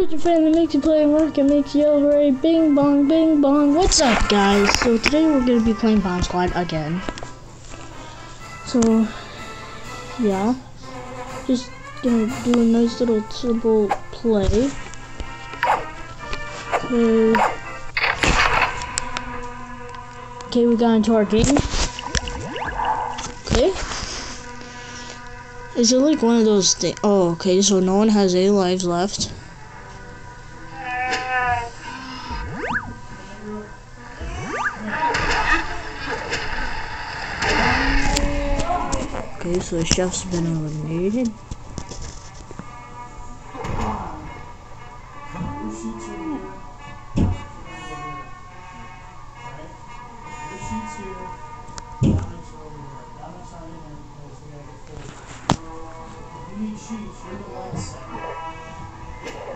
it's your friend that makes you play Rocket, makes you yell hooray, bing bong, bing bong. What's up, guys? So today we're gonna be playing Bomb Squad again. So yeah, just gonna do a nice little simple play. Okay, we got into our game. Okay. Is it like one of those things? Oh, okay, so no one has any lives left. Okay, so the chef's been eliminated.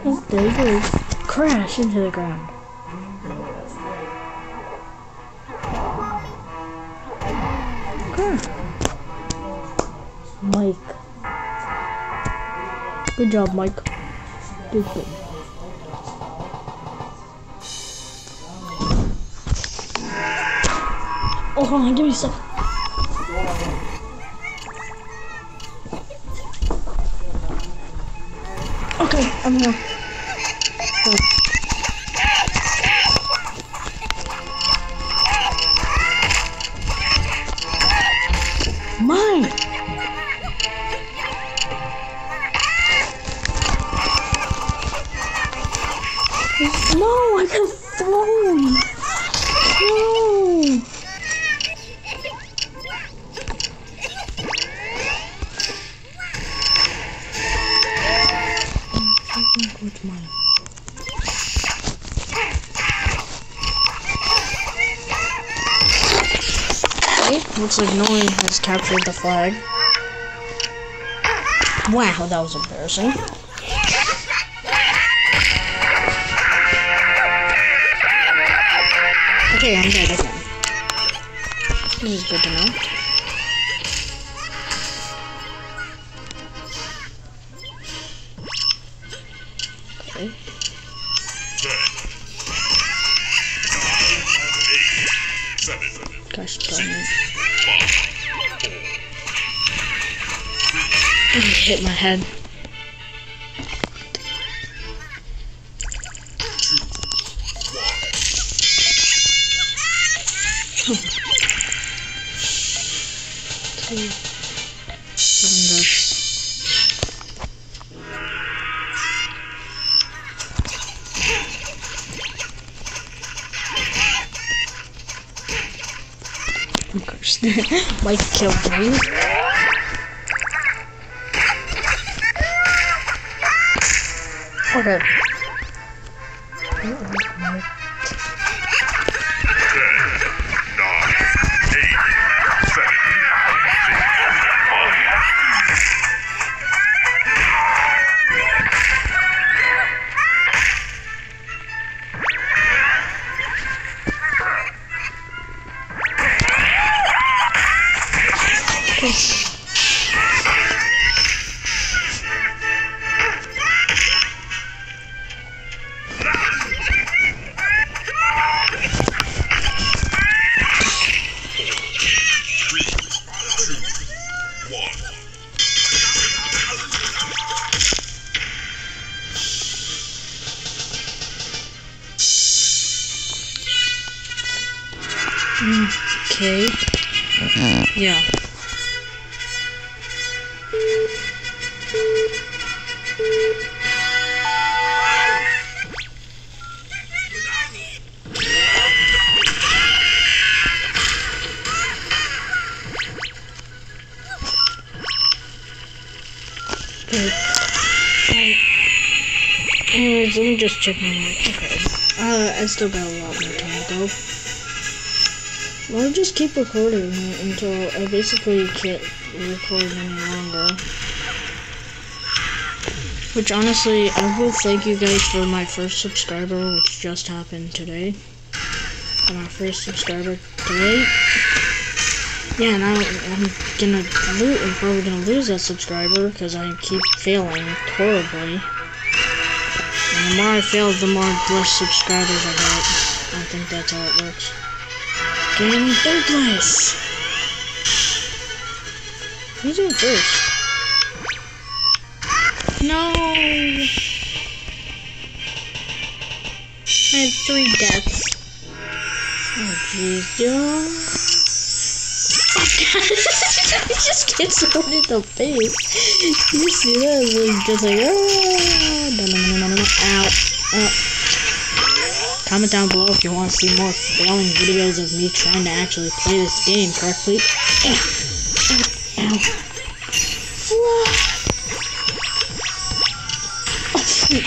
Oh, there he goes. Crash into the ground. Mike. Good job, Mike. Good job. Oh, hold on, give me a second. Okay, I'm here. Go. Mine! No, I got thrown! No! What's mine? Okay, looks like no one has captured the flag. Wow, that was embarrassing. Okay, I'm dead again. This is good to know. Okay. 10, 9, 8, 7, Gosh 6, darn it. 5, 4, I hit my head. 2, 1. Okay. 7 deaths. Of course, Mike killed me. Okay. 10, 9, 8, 7, 6, 5. Okay. Yeah. Okay. Anyways, let me just check my mic. Okay. I still got a lot more time to go. I'll just keep recording until I basically can't record any longer. Which honestly, I will thank you guys for my first subscriber, which just happened today. And my first subscriber today. Yeah, and I'm probably gonna lose that subscriber because I keep failing horribly. And the more I fail, the less subscribers I get. I think that's how it works. Getting 3rd place. Who's in 1st? No. I have 3 deaths. Oh jeez, dude. He just gets one in the face. You see that? It's just like, no. Ow. Comment down below if you want to see more failing videos of me trying to actually play this game correctly. Ow.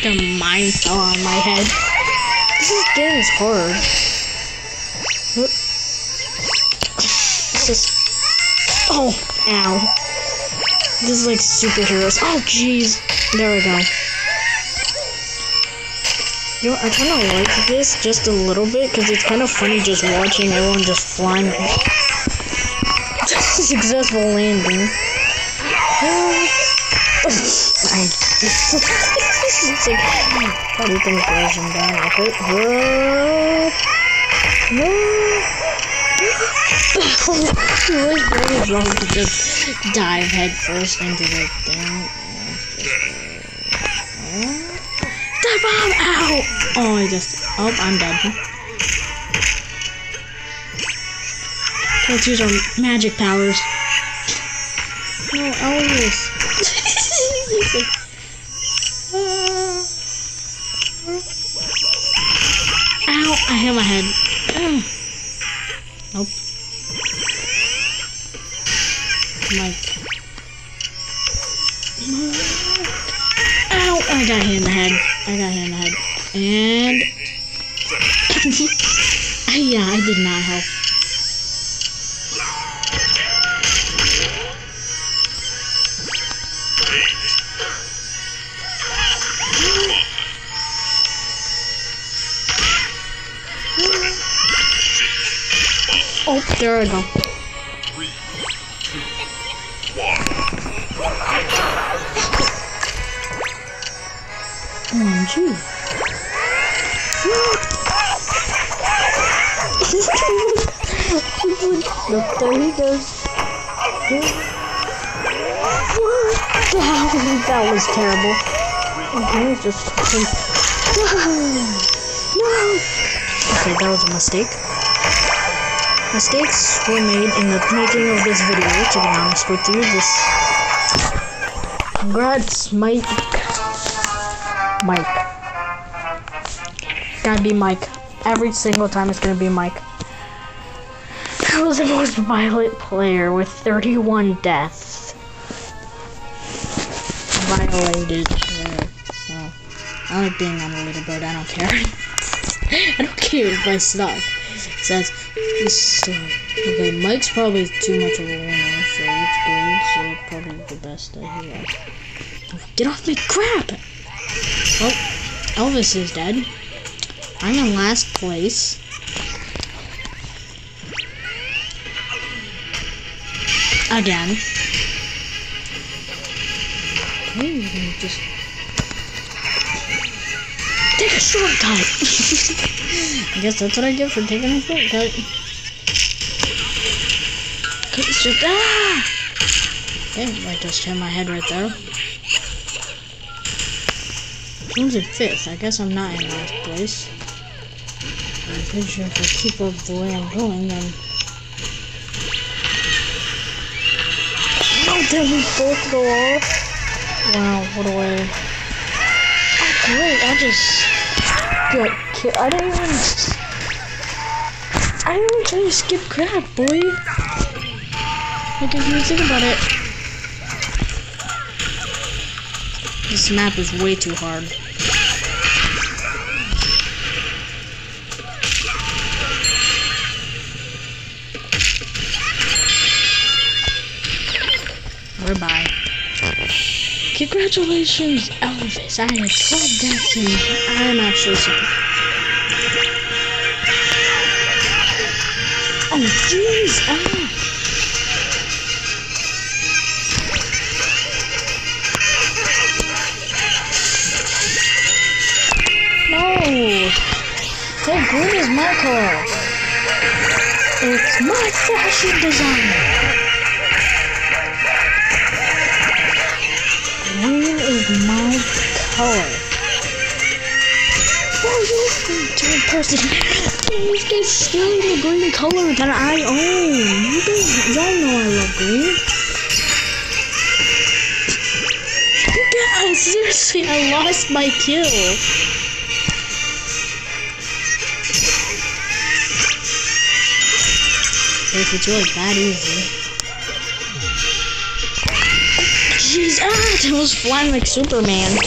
The mine fell on my head. This game is hard. It's just... Oh, ow. This is like superheroes. Oh, jeez. There we go. You know, I kind of like this just a little bit because it's kind of funny just watching everyone just flying. Successful landing. It's like, how do you think goes down? Okay. What is wrong to just dive head first into the thing? Die bomb! Ow! Oh, I'm dead. Let's use our magic powers. No, Elvis. Ow! I hit my head. Nope. Mike. Ow! I got hit in the head. And... yeah, I did not help. Oh, there I go. 3, 2, 1. OMG. Nope, there he goes. That was terrible. Okay, just... No! Okay, that was a mistake. Mistakes were made in the making of this video, to be honest with you. Congrats, Mike. Gotta be Mike. Every single time it's gonna be Mike. I was the most violent player with 31 deaths. Violated. Oh. I like being on the leaderboard, I don't care. I don't care if I suck. It says, okay, Mike's probably too much of a winner, so it's good, so probably the best I have. Get off me, crap! Well, Elvis is dead. I'm in last place. Again. Okay, we're gonna just... take a shortcut! I guess that's what I get for taking a shortcut. Okay, I just hit my head right there. Who's in 5th? I guess I'm not in last place. I'm pretty sure if I keep up the way I'm going, then... Oh, did we both go off? Wow, what a way. Oh, great, I just... I didn't even try to skip crap, boy. Like, if you think about it, this map is way too hard. We're bye. Congratulations, Elvis. I had 12 deaths and I'm actually surprised. Oh, jeez. Oh. green is my color. It's my fashion design. Green is my color. Why are you listening to a person? These guys stealing the green color that I own. You guys, y'all know I love green. Guys, seriously, I lost my kill. If it's really that easy. Jeez, that was flying like Superman.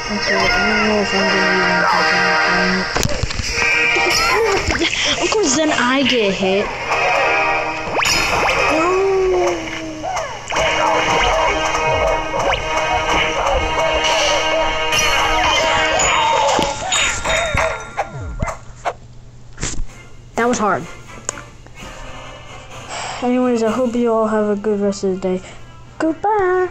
Okay, I don't know if I'm gonna use anything. Of course, then I get hit. That was hard. Anyways, I hope you all have a good rest of the day. Goodbye.